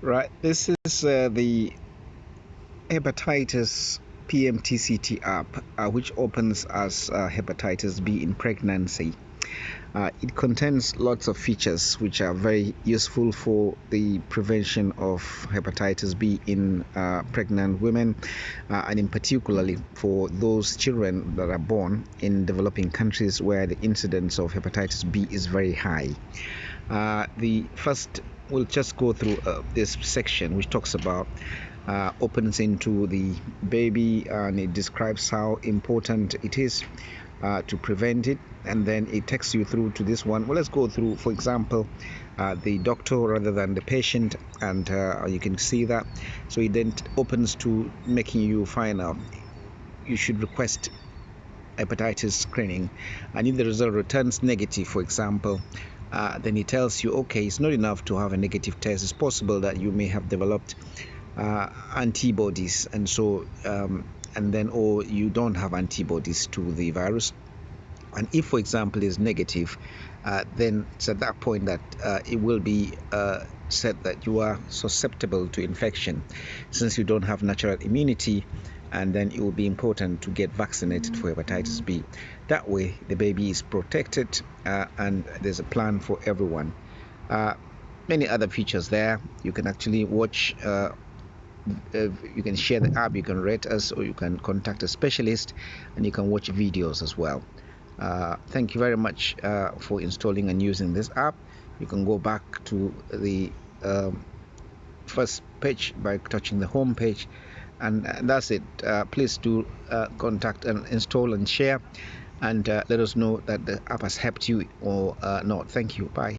Right, this is the Hepatitis PMTCT app, which opens as hepatitis B in pregnancy. It contains lots of features which are very useful for the prevention of hepatitis B in pregnant women, and in particularly for those children that are born in developing countries where the incidence of hepatitis B is very high. The first, we'll just go through this section which talks about opens into the baby, and it describes how important it is to prevent it, and then it takes you through to this one. Well, let's go through, for example, the doctor rather than the patient, and you can see that. So it then opens to making you find out you should request hepatitis screening, and if the result returns negative, for example, then it tells you, okay, it's not enough to have a negative test. It's possible that you may have developed antibodies, and so and then, or you don't have antibodies to the virus. And if, for example, is negative, then it's at that point that it will be said that you are susceptible to infection since you don't have natural immunity, and then it will be important to get vaccinated for hepatitis B. That way the baby is protected, and there's a plan for everyone. Many other features there. You can actually watch, you can share the app, you can rate us, or you can contact a specialist, and you can watch videos as well. Thank you very much for installing and using this app. You can go back to the first page by touching the home page, and that's it. Please do contact and install and share, and let us know that the app has helped you or not. Thank you. Bye.